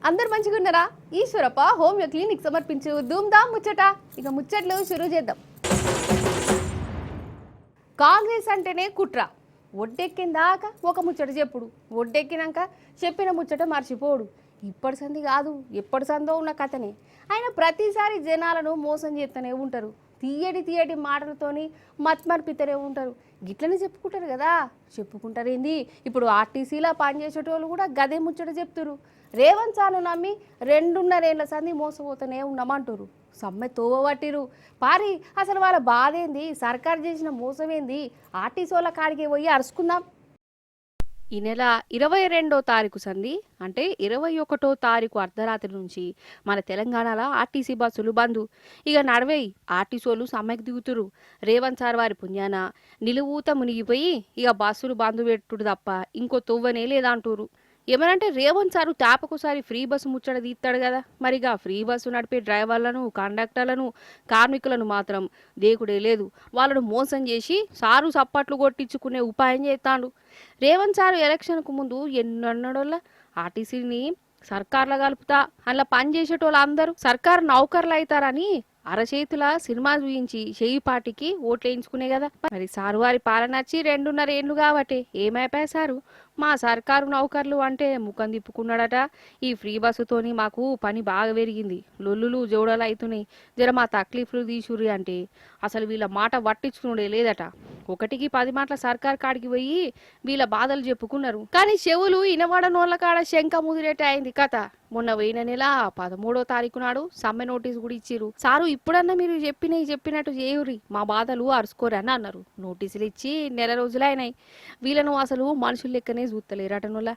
అందరు మంచిగా ఉన్నారా? ఈశ్వరప్ప హోమియో క్లినిక్ సమర్పించు ధూమ్ధామ్ ముచ్చట. ఇక ముచ్చట్లు షురూ చేద్దాం. కాంగ్రెస్ అంటేనే కుట్ర. ఒడ్డెక్కిందాక ఒక ముచ్చట చెప్పుడు, ఒడ్డెక్కినాక చెప్పిన ముచ్చట మర్చిపోడు. ఇప్పటి సంది కాదు, ఎప్పటి సందో ఉన్న కథనే. ఆయన ప్రతిసారి జనాలను మోసం చేస్తూనే ఉంటారు. తీయటి మాటలతోని మత్మర్పితనే ఉంటారు. గిట్లనే చెప్పుకుంటారు కదా, చెప్పుకుంటారు ఏంది. ఇప్పుడు ఆర్టీసీలో పనిచేసేటోళ్ళు కూడా గదే ముచ్చట చెప్తారు. రేవంత్ సార్ను నమ్మి 2.5 ఏళ్ల సంది మోసపోతూనే ఉన్నామంటారు. సమ్మె తోవబట్టిరు పారి. అసలు వాళ్ళ బాధ ఏంది, సర్కారు చేసిన మోసం ఏంది? ఆర్టీసీ వాళ్ళ కాడికి పోయి అరుచుకుందాం. ఈ నెల 22వ తారీఖు సంది అంటే 21వ తారీఖు అర్ధరాత్రి నుంచి మన తెలంగాణలో ఆర్టీసీ బస్సులు బంద్. ఇక నడవేయి ఆర్టీసీలు సమ్మెకు దిగుతురు. రేవంత్ సార్ వారి పుణ్యాన నిలువూత మునిగిపోయి ఇక బస్సులు బంద్ పెట్టుడు తప్ప ఇంకో తొవ్వనే లేదంటూరు. ఏమనంటే రేవంత్ సారు తాపకోసారి ఫ్రీ బస్సు ముచ్చట తీస్తాడు కదా, మరిగా ఫ్రీ బస్సు నడిపే డ్రైవర్లను, కండక్టర్లను, కార్మికులను మాత్రం దేకుడే లేదు. వాళ్ళను మోసం చేసి సారు సప్పట్లు కొట్టించుకునే ఉపాయం చేస్తాడు. రేవంత్ సారు ఎలక్షన్కు ముందు ఎన్నడోళ్ళ ఆర్టీసీని సర్కార్లో కలుపుతా అలా పని చేసేటోళ్ళు అందరూ సర్కారు నౌకర్లు అవుతారని అరచేతుల సినిమా చూయించి చెయ్యి పార్టీకి ఓట్లు వేయించుకునే కదా. మరి సారు వారి పాలన వచ్చి 2.5 ఏళ్ళు కాబట్టి ఏమైపోయా సారు? మా సర్కారు నౌకర్లు అంటే ముఖం తిప్పుకున్నాడట. ఈ ఫ్రీ బస్సుతోని మాకు పని బాగా పెరిగింది, లొల్లులు జోడలు అవుతున్నాయి, జర మా తక్లీఫ్లు తీసుకురి అంటే అసలు వీళ్ళ మాట పట్టించుకునే లేదట. 1కి 10 మాటల సర్కార్ కాడికి పోయి వీళ్ళ బాధలు చెప్పుకున్నారు. కానీ చెవులు ఇనబడనోళ్ళ కాడ శంక ముదిరేట అయింది కథ. మొన్న పోయిన నెల 13వ తారీఖు నాడు సమ్మె నోటీసు కూడా ఇచ్చిరు. సారు ఇప్పుడన్నా మీరు చెప్పినట్టు చేయురి, మా బాధలు అరుసుకోరని అన్నారు. నోటీసులు ఇచ్చి నెల రోజులైనాయి. వీళ్ళను అసలు మనుషులు లెక్కనే చూస్తలేరటనులా.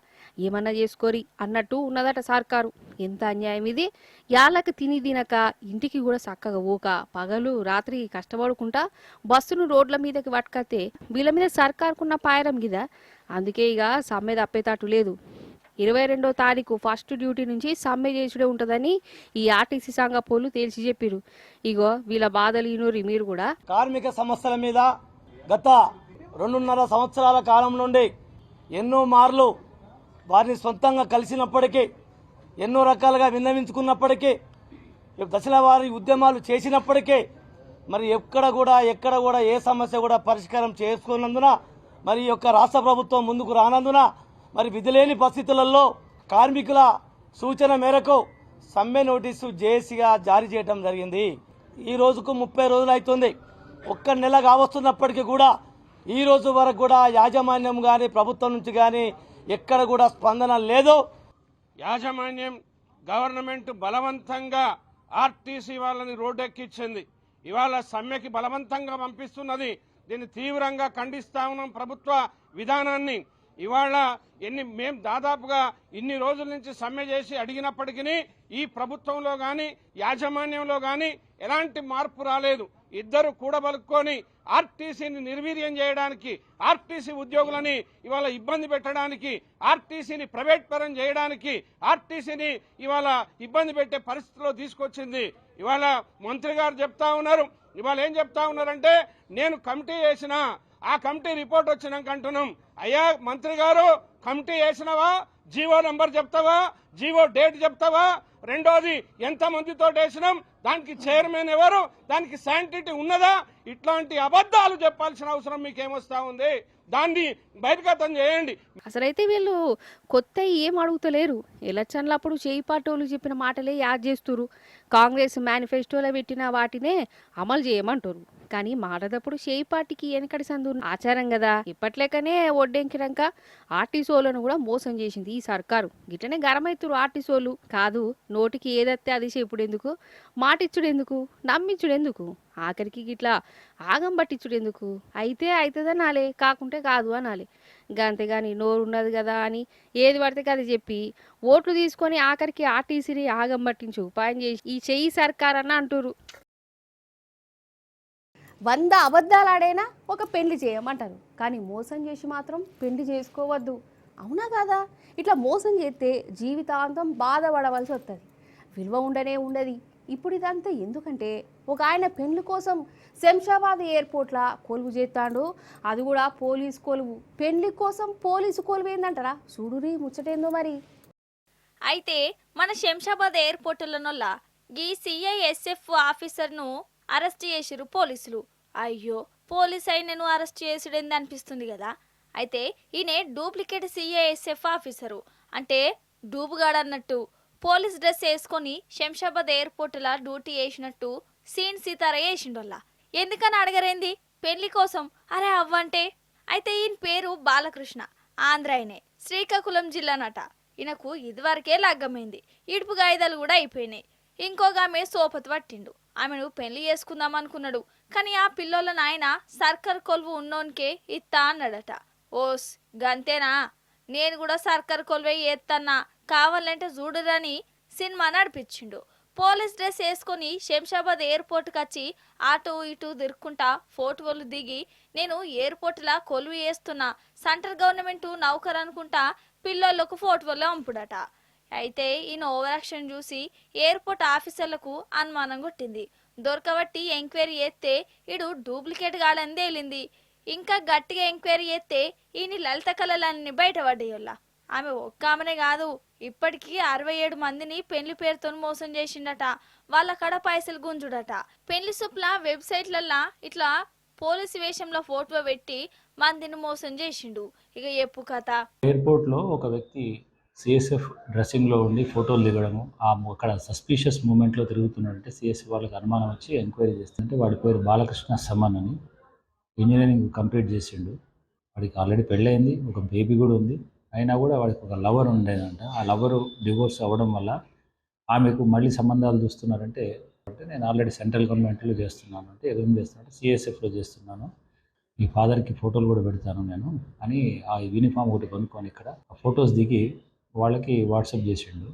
ఏమన్నా చేసుకోరి అన్నట్టు ఉన్నదట సర్కారు. ఎంత అన్యాయం ఇది! యాళ్ళకి తినక ఇంటికి కూడా చక్కగా పోక పగలు రాత్రి కష్టపడుకుంటా బస్సును రోడ్ల మీదకి పట్టుకతే వీళ్ళ మీద సర్కారుకున్న పాయరం గిదా. అందుకే ఇక సమ్మె తప్పేటట్టు లేదు. 22వ తారీఖు ఫస్ట్ డ్యూటీ నుంచి సమ్మె చేసుడే ఉంటుందని ఈ ఆర్టీసీ సంఘ పోలు తేల్చి చెప్పిరు. ఇగో వీళ్ళ బాధలు ఈనూరి మీరు కూడా. కార్మిక సమస్యల మీద గత 2.5 సంవత్సరాల కాలం నుండి ఎన్నో మార్లు వారిని సొంతంగా కలిసినప్పటికీ, ఎన్నో రకాలుగా విన్నవించుకున్నప్పటికీ, దశల వారి ఉద్యమాలు చేసినప్పటికీ మరి ఎక్కడ కూడా ఏ సమస్య కూడా పరిష్కారం చేసుకున్నందున మరి యొక్క రాష్ట్ర ప్రభుత్వం ముందుకు రానందున మరి విధిలేని పరిస్థితులలో కార్మికుల సూచన మేరకు సమ్మె నోటీసు జేఏసీగా జారీ చేయడం జరిగింది. ఈ రోజుకు 30 రోజులు అవుతుంది. 1 నెల కావస్తున్నప్పటికీ కూడా ఈ రోజు వరకు కూడా యాజమాన్యం కానీ ప్రభుత్వం నుంచి కానీ ఎక్కడ కూడా స్పందన లేదు. యాజమాన్యం గవర్నమెంట్ బలవంతంగా ఆర్టీసీ వాళ్ళని రోడ్డెక్కించింది. ఇవాళ సమ్మెకి బలవంతంగా పంపిస్తున్నది. దీన్ని తీవ్రంగా ఖండిస్తా ఉన్నాం. ప్రభుత్వ విధానాన్ని ఇవాళ మేము దాదాపుగా ఇన్ని రోజుల నుంచి సమ్మె చేసి అడిగినప్పటికీ ఈ ప్రభుత్వంలో కానీ యాజమాన్యంలో కానీ ఎలాంటి మార్పు రాలేదు. ఇద్దరు కూడబలుక్కొని ఆర్టీసీని నిర్వీర్యం చేయడానికి, ఆర్టీసీ ఉద్యోగులని ఇవాళ ఇబ్బంది పెట్టడానికి, ఆర్టీసీని ప్రైవేట్ పరం చేయడానికి, ఆర్టీసీని ఇవాళ ఇబ్బంది పెట్టే పరిస్థితిలో తీసుకొచ్చింది. ఇవాళ మంత్రి గారు చెప్తా ఉన్నారు. ఇవాళ ఏం చెప్తా ఉన్నారంటే, నేను కమిటీ చేసిన, ఆ కమిటీ రిపోర్ట్ వచ్చినాక అంటున్నాం. అయ్యా మంత్రి గారు, కమిటీ వేసినవా? జీవో నంబర్ చెప్తావా? జీవో డేట్ చెప్తావా? రెండోది, ఎంత మందితో వేసినాం, దానికి చైర్మన్ ఎవరు, దానికి శాంటిటీ ఉన్నదా? ఇట్లాంటి అబద్ధాలు చెప్పాల్సిన అవసరం మీకేమొస్తా ఉంది? దాన్ని బహిర్గతం చేయండి. అసలైతే వీళ్ళు కొత్త ఏం అడుగుతలేరు. ఎలక్షన్లప్పుడు చేయి పాటోళ్ళు చెప్పిన మాటలే యాద్ చేస్తురు. కాంగ్రెస్ మేనిఫెస్టోలో పెట్టిన వాటినే అమలు చేయమంటారు. కానీ మాటదప్పుడు చేయి పార్టీకి వెనకడి సందు ఆచారం కదా. ఇప్పట్లేకనే ఒడ్డెంకినాక ఆర్టీసోలను కూడా మోసం చేసింది ఈ సర్కారు. గిట్లనే గరమైతురు ఆర్టీసోలు. కాదు, నోటికి ఏదైతే అది చెప్పుడు ఎందుకు, మాటిచ్చుడు ఎందుకు, నమ్మించుడు ఎందుకు, ఆఖరికి గిట్లా ఆగం పట్టించుడు ఎందుకు? అయితే అవుతుందనాలే, కాకుంటే కాదు అనాలి. అంతేగాని నోరు ఉన్నది కదా అని ఏది పడితే అది చెప్పి ఓట్లు తీసుకొని ఆఖరికి ఆర్టీసీని ఆగం పట్టించి ఉపాయం చేసి ఈ చెయ్యి సర్కార్ అన్న అంటారు. 100 అబద్ధాలు ఆడైనా ఒక పెళ్లి చేయమంటారు, కానీ మోసం చేసి మాత్రం పెళ్లి చేసుకోవద్దు. అవునా కాదా? ఇట్లా మోసం చేస్తే జీవితాంతం బాధపడవలసి వస్తుంది, విలువ ఉండదు. ఇప్పుడు ఇదంతా ఎందుకంటే ఒక ఆయన పెళ్లి కోసం శంషాబాద్ ఎయిర్పోర్ట్లా కొలువు చేస్తాడు. అది కూడా పోలీసు కొలువు. పెళ్లి కోసం పోలీసు కొలువు ఏందంటారా? చూడురి ముచ్చటేందో మరి. అయితే మన శంషాబాద్ ఎయిర్పోర్టులనొల్ల ఈ సిఐఎస్ఎఫ్ ఆఫీసర్ను అరెస్ట్ చేసిరు పోలీసులు. అయ్యో, పోలీస్ అయినను అరెస్ట్ చేసుడేంది అనిపిస్తుంది కదా. అయితే ఈయన డూప్లికేట్ సిఐఎస్ఎఫ్ ఆఫీసరు, అంటే డూబుగాడు అన్నట్టు. పోలీస్ డ్రెస్ వేసుకొని శంషాబాద్ ఎయిర్పోర్టుల డ్యూటీ వేసినట్టు సీన్ సీతార వేసిండోళ్ళ. ఎందుకని అడగరేంది, పెళ్లి కోసం. అరే అవ్వంటే. అయితే ఈయన పేరు బాలకృష్ణ, ఆంధ్రాయనే, శ్రీకాకుళం జిల్లానట. ఈయనకు ఇదివరకే లగ్గమైంది, ఇడుపు గాయిదాలు కూడా అయిపోయినాయి. ఇంకొక ఆమె సోపతి పట్టిండు, ఆమెను పెళ్లి చేసుకుందాం అనుకున్నాడు. కానీ ఆ పిల్లోళ్ళ నాయన సర్కార్ కొలువు ఉన్నోనికే ఇత్తా అన్నాడట. ఓస్ గంతేనా, నేను కూడా సర్కార్ కొలువే ఎత్తన్నా, కావాలంటే చూడురని సినిమా నడిపించిండు. పోలీస్ డ్రెస్ వేసుకొని శంషాబాద్ ఎయిర్పోర్ట్కి వచ్చి అటు ఇటు తిరుక్కుంటా ఫోటోలు దిగి, నేను ఎయిర్పోర్ట్లా కొలువు వేస్తున్నా, సెంట్రల్ గవర్నమెంట్ నౌకర్ అనుకుంటా పిల్లలకు ఫోటోలు పంపుడట. అయితే ఈయన ఓవర్ యాక్షన్ చూసి ఎయిర్పోర్ట్ ఆఫీసర్లకు అనుమానం కొట్టింది. దొరకబట్టి ఎంక్వైరీ చేస్తే ఈడు డూప్లికేట్ గాడని తేలింది. ఇంకా గట్టిగా ఎంక్వైరీ చేస్తే ఈయన లలిత కళలన్నీ బయటపడ్డాయోళ్ళ. ఆమె ఒక్క ఆమెనే కాదు, ఇప్పటికీ 67 మందిని పెళ్లి పేరుతో మోసం చేసిండట. వాళ్ళ కడ పైసలు గుంజుడట. పెళ్లి సుప్ల వెబ్సైట్లల్లా ఇట్లా పోలీసు వేషంలో ఫోటో పెట్టి మందిని మోసం చేసిండు. ఇక ఎప్పు కథ. ఎయిర్పోర్ట్లో ఒక వ్యక్తి సిఎస్ఎఫ్ డ్రెస్సింగ్లో ఉండి ఫోటోలు దిగడము, అక్కడ సస్పీషియస్ మూమెంట్లో తిరుగుతున్నాడంటే సిఎస్ఎఫ్ వాళ్ళకి అనుమానం వచ్చి ఎంక్వైరీ చేస్తుంటే వాడి పేరు బాలకృష్ణ సమన్ అని, ఇంజనీరింగ్ కంప్లీట్ చేసిండు. వాడికి ఆల్రెడీ పెళ్ళయింది, ఒక బేబీ కూడా ఉంది. అయినా కూడా వాడికి ఒక లవర్ ఉండేదంట. ఆ లవరు డివోర్స్ అవ్వడం వల్ల ఆమెకు మళ్ళీ సంబంధాలు చూస్తున్నారంటే, అంటే నేను ఆల్రెడీ సెంట్రల్ గవర్నమెంట్లో చేస్తున్నాను, అంటే ఏం చేస్తున్నానంటే సిఎస్ఎఫ్లో చేస్తున్నాను, మీ ఫాదర్కి ఫోటోలు కూడా పెడతాను నేను అని ఆ యూనిఫామ్ ఒకటి కొనుక్కొని ఇక్కడ ఆ ఫొటోస్ దిగి వాళ్ళకి వాట్సాప్ చేసిండు.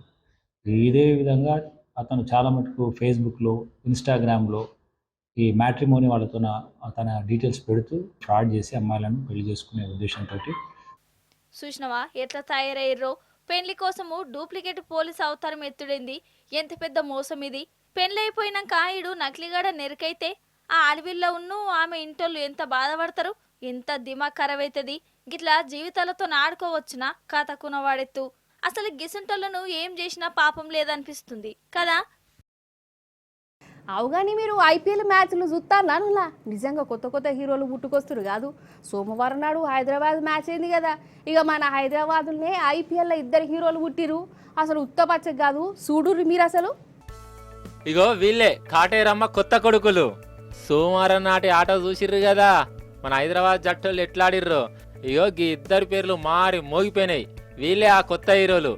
ఇదే విధంగా అతను చాలా మటుకు ఫేస్బుక్లో, ఇన్స్టాగ్రామ్లో ఈ మ్యాట్రిమోని వాళ్ళతో తన డీటెయిల్స్ పెడుతూ ఫ్రాడ్ చేసి అమ్మాయిలను పెళ్లి చేసుకునే ఉద్దేశంతో. చూసినవా ఎట్లా తయారయ్యారో. పెళ్లి కోసము డూప్లికేట్ పోలీస్ అవతారం ఎత్తుడైంది. ఎంత పెద్ద మోసం ఇది. పెళ్లి అయిపోయినాక ఈడు నకిలీగాడ నెరికైతే ఆ అడవిలో ఆమె ఇంటోళ్ళు ఎంత బాధపడతారు, ఎంత దిమాగ్ ఖరాబ్ అవుతుంది. గిట్లా జీవితాలతో ఆడుకోవచ్చునా కథకున్న వాడెత్తు. అసలు గిసుంటోళ్ళను ఏం చేసినా పాపం లేదనిపిస్తుంది కదా. అవుగాని మీరు ఐపీఎల్ మ్యాచ్లు చూస్తారా? నిజంగా కొత్త కొత్త హీరోలు పుట్టుకొస్తారు కాదు. సోమవారం నాడు హైదరాబాద్ మ్యాచ్ అయింది కదా. ఇక మన హైదరాబాద్లోనే ఐపీఎల్లో 2 హీరోలు పుట్టిరు. అసలు ఉత్తపచ్చ కాదు, చూడుర్రి మీరు అసలు. ఇగో వీళ్ళే కాటేరమ్మ కొత్త కొడుకులు. సోమవారం నాటి ఆట చూసిర్రు కదా, మన హైదరాబాద్ జట్టులు ఎట్లాడిర్రు. ఇగో ఈ 2 పేర్లు మారి మోగిపోయినాయి. వీళ్ళే ఆ కొత్త హీరోలు.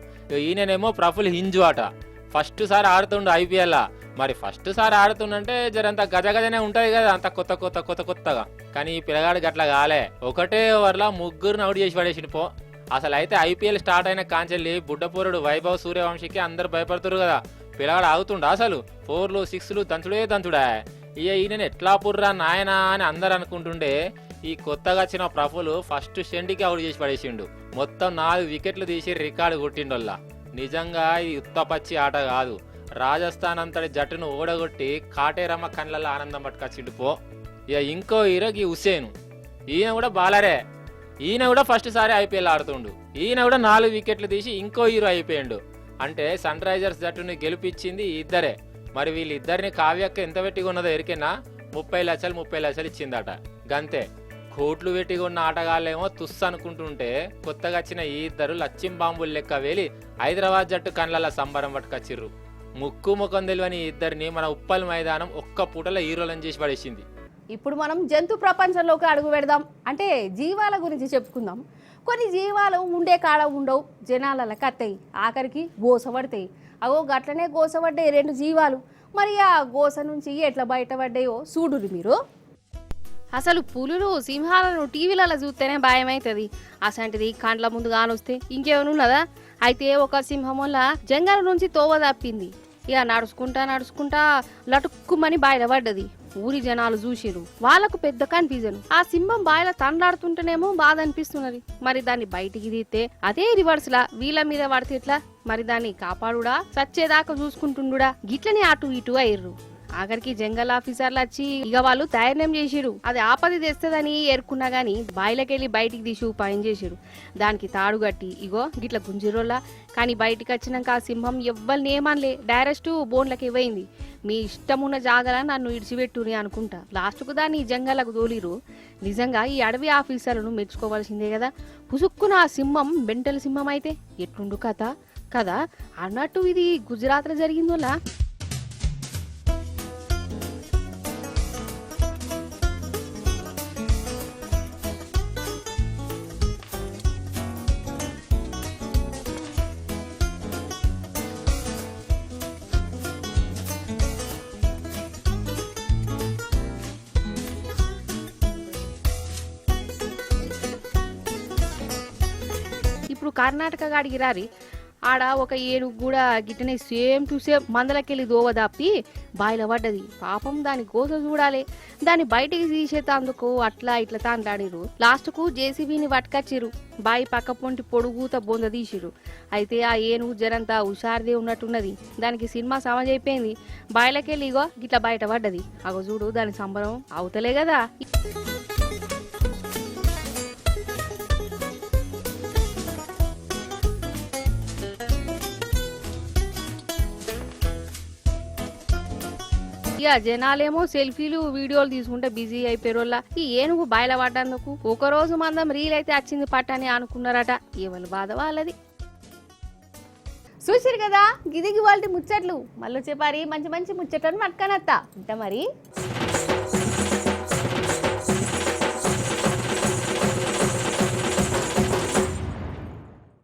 ఈయనేమో ప్రఫుల్ హింజు ఆట. ఫస్ట్ సారి ఆడుతుండు ఐపీఎల్. మరి ఫస్ట్ సారి ఆడుతుండంటే జరంత గజగజనే ఉంటది కదా, అంత కొత్తగా. కానీ ఈ పిల్లగాడు గట్ల కాలే. ఒకటే ఓవర్లా 3 అవుట్ చేసి పడేసిండు పో. అసలు అయితే ఐపీఎల్ స్టార్ట్ అయిన కాంచెల్లి బుడ్డపూరుడు వైభవ్ సూర్యవంశీకి అందరు భయపడుతురు కదా. పిల్లగాడు ఆగుతుండ అసలు 4లు 6లు దంచుడా. ఈయన ఎట్లా పుర్రా నాయనా అని అందరు అనుకుంటుండే. ఈ కొత్తగా వచ్చిన ప్రఫుల్ ఫస్ట్ షెండికి అవుట్ చేసి పడేసిండు. మొత్తం 4 వికెట్లు తీసి రికార్డు కొట్టిండోల్లా. నిజంగా ఇది ఉత్తపచ్చి ఆట కాదు. రాజస్థాన్ అంతటి జట్టును ఓడగొట్టి కాటేరమ్మ కళ్ళల్లో ఆనందం పట్టుకొచ్చిండు పో. ఇక ఇంకో హీరోకి హుస్సేన్, ఈయన కూడా బాలరే. ఈయన కూడా ఫస్ట్ సారి ఐపీఎల్ ఆడుతుండు. ఈయన కూడా 4 వికెట్లు తీసి ఇంకో హీరో అయిపోయిండు. అంటే సన్ రైజర్స్ జట్టుని గెలిపించింది ఇద్దరే. మరి వీళ్ళిద్దరిని కావ్యక్క ఎంత పెట్టి ఉన్నదో ఎరికేనా? 30 లక్షలు ఇచ్చిందట. గంతే. కోట్లు పెట్టి ఉన్న ఆటగాళ్ళేమో తుస్సు అనుకుంటుంటే కొత్తగా వచ్చిన ఈ 2 లచ్చిం బాంబులు లెక్క వేలి హైదరాబాద్ జట్టు కళ్ళల్లో సంబరం పట్టుకొచ్చిర్రు. ముక్కు ముఖం తెలియని ఇద్దరిని మన ఉప్పల్ మైదానం ఒక్క పూటలో హీరోలను చేసి పడేసింది. ఇప్పుడు మనం జంతు ప్రపంచంలోకి అడుగు పెడదాం. అంటే జీవాల గురించి చెప్పుకుందాం. కొన్ని జీవాలు ఉండే కాడ ఉండవు, జనాల కత్తాయి, ఆఖరికి గోసపడతాయి. అగో గట్లనే గోసపడ్డాయి 2 జీవాలు. మరి ఆ గోస నుంచి ఎట్లా బయటపడ్డాయో చూడురు మీరు. అసలు పులులు సింహాలను టీవీలలో చూస్తేనే భయం అవుతుంది. అసంటిది కండ్ల ముందు కానొస్తే ఇంకేమైనా ఉన్నదా? అయితే ఒక సింహం వల్ల జంగల నుంచి తోవ తప్పింది. ఇక నడుచుకుంటా లటుక్కుమని బయటపడ్డది. ఊరి జనాలు చూసిరు, వాళ్ళకు పెద్ద కన్ఫ్యూజన్. ఆ సింహం బాయిల తండ్లాడుతుంటేనేమో బాధ అనిపిస్తున్నది. మరి దాన్ని బయటికి తీస్తే అదే రివర్స్ లా వీళ్ళ మీద పడితే ఎట్లా? మరి దాన్ని కాపాడుడా, చచ్చేదాకా చూసుకుంటుండుడా? గిట్లనే అటు ఇటు అయ్యర్రు. ఆఖరికి జంగల్ ఆఫీసర్లు వచ్చి ఇక వాళ్ళు ధైర్యం చేసిరు. అది ఆపది తెస్తుందని ఏరుకున్నా గానీ బాయిలకెళ్ళి బయటికి తీసి ఉపాయం చేసిరు. దానికి తాడు కట్టి ఇగో గిట్ల గుంజిరోలా. కానీ బయటికి వచ్చినాక ఆ సింహం ఎవ్వరిని ఏమనలే, డైరెక్ట్ బోన్లకి ఇవ్వయింది. మీ ఇష్టమున్న జాగల నన్ను ఇడిచిపెట్టుని అనుకుంటా లాస్ట్కు దాన్ని జంగలకు తోలిరు. నిజంగా ఈ అడవి ఆఫీసర్లను మెచ్చుకోవాల్సిందే కదా. పుసుక్కున ఆ సింహం మెంటల్ సింహం అయితే ఎట్లుండు కథ కదా అన్నట్టు ఇది గుజరాత్లో జరిగిందోలా. ఇప్పుడు కర్ణాటక గాడికి రారి ఆడ ఒక ఏనుగు కూడా గిట్టనే సేమ్ టు సేమ్ మందలకెళ్ళి దోవ దాపి బాయిల పడ్డది. పాపం దాని కోస చూడాలి. దాన్ని బయటికి తీసేతందుకు అట్లా ఇట్లా తాండాడిరు. లాస్ట్కు జేసీబీని పట్టుకొచ్చిరు. బాయి పక్క పొంటి పొడుగుత బొంద తీసిరు. అయితే ఆ ఏనుగు జరంతా హుషారుదే ఉన్నట్టున్నది. దానికి సినిమా సమజైపోయింది. బాయిలకెళ్ళి ఇగో గిట్లా బయట పడ్డది. అగో చూడు దాని సంబరం అవుతలే కదా. ఇక జనాలేమో సెల్ఫీలు వీడియోలు తీసుకుంటే బిజీ అయిపోయారోళ్ళ. ఈ ఏనుగు బాయిల పడ్డందుకు ఒక రోజు మందం రీల్ అయితే వచ్చింది పట్టని అనుకున్నారట. ఎవరి బాధ వాళ్ళది. చూసిరు కదా గిదిగి వాళ్ళ ముచ్చట్లు. మళ్ళీ చెప్పారి మంచి మంచి ముచ్చట్లను పట్టుకనత్తా ఉంటా మరి.